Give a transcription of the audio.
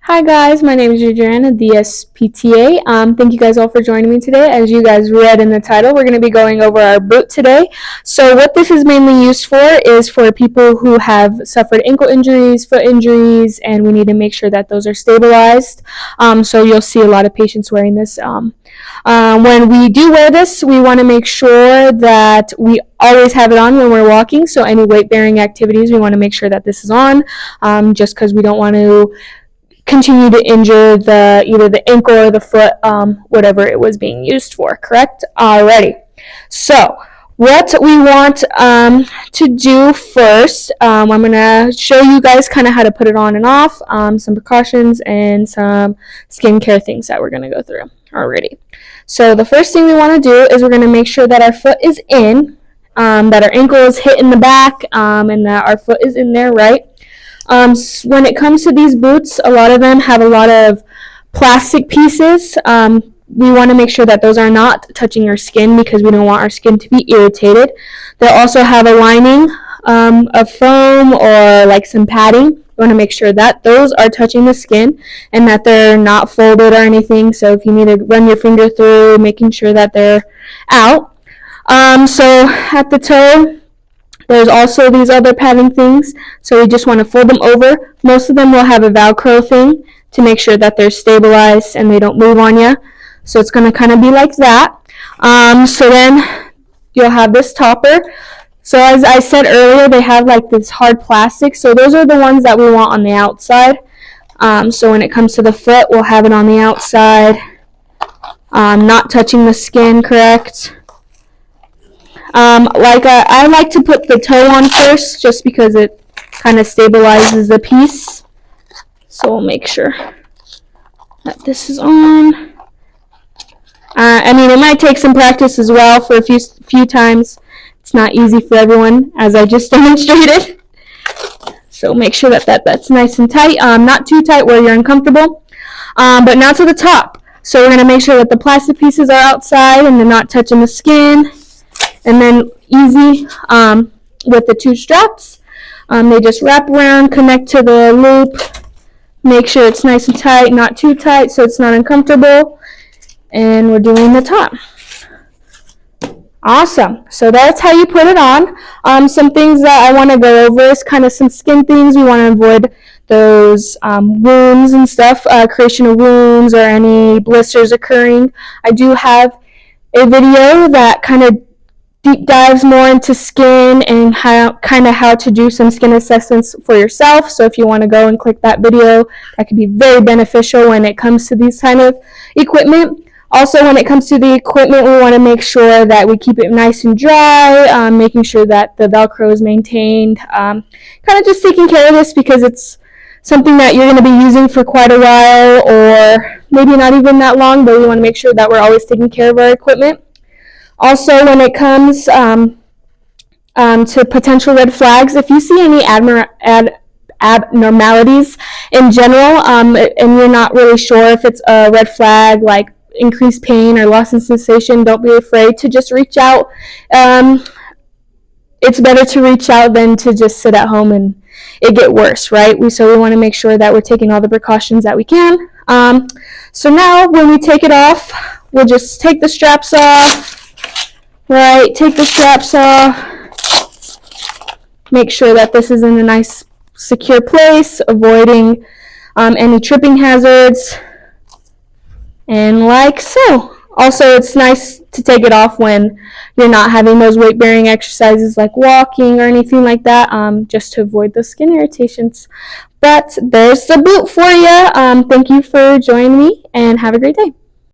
Hi guys, my name is Adriana, DSPTA. Thank you guys all for joining me today. As you guys read in the title, we're going to be going over our boot today. So what this is mainly used for is for people who have suffered ankle injuries, foot injuries, and we need to make sure that those are stabilized. So you'll see a lot of patients wearing this. When we do wear this, we want to make sure that we always have it on when we're walking. So any weight-bearing activities, we want to make sure that this is on, just because we don't want to continue to injure either the ankle or the foot, whatever it was being used for, correct? Alrighty. So what we want to do first, I'm going to show you guys kind of how to put it on and off, some precautions and some skincare things that we're going to go through. Alrighty. So the first thing we want to do is we're going to make sure that our foot is in, that our ankle is hitting the back, and that our foot is in there, right? When it comes to these boots, a lot of them have a lot of plastic pieces. We want to make sure that those are not touching our skin because we don't want our skin to be irritated. They'll also have a lining of foam or like some padding. We want to make sure that those are touching the skin and that they're not folded or anything. So if you need to run your finger through, making sure that they're out. So at the toe, there's also these other padding things, so we just want to fold them over. Most of them will have a Velcro thing to make sure that they're stabilized and they don't move on you. So it's going to kind of be like that. So then you'll have this topper. So as I said earlier, they have like this hard plastic. So those are the ones that we want on the outside. So when it comes to the foot, we'll have it on the outside, not touching the skin, correct? I like to put the toe on first just because it kind of stabilizes the piece. So we'll make sure that this is on. It might take some practice as well for a few times. It's not easy for everyone, as I just demonstrated. So make sure that's nice and tight. Not too tight where you're uncomfortable, but not to the top. So we're going to make sure that the plastic pieces are outside and they're not touching the skin. And then easy with the two straps. They just wrap around, connect to the loop, make sure it's nice and tight, not too tight so it's not uncomfortable. And we're doing the top. Awesome. So that's how you put it on. Some things that I want to go over is kind of some skin things. We want to avoid those wounds and stuff, creation of wounds or any blisters occurring. I do have a video that kind of deep dives more into skin and how to do some skin assessments for yourself. So if you want to go and click that video, that could be very beneficial when it comes to these kind of equipment. Also, when it comes to the equipment, we want to make sure that we keep it nice and dry, making sure that the Velcro is maintained. Kind of just taking care of this because it's something that you're going to be using for quite a while or maybe not even that long, but we want to make sure that we're always taking care of our equipment. Also, when it comes to potential red flags, if you see any abnormalities in general, and you're not really sure if it's a red flag, like increased pain or loss in sensation, don't be afraid to just reach out. It's better to reach out than to just sit at home and it get worse, right? So we want to make sure that we're taking all the precautions that we can. So now when we take it off, we'll just take the straps off. Right, take the straps off, make sure that this is in a nice secure place, avoiding any tripping hazards, and like so. Also, it's nice to take it off when you're not having those weight-bearing exercises like walking or anything like that, just to avoid the skin irritations. But there's the boot for you. Thank you for joining me, and have a great day.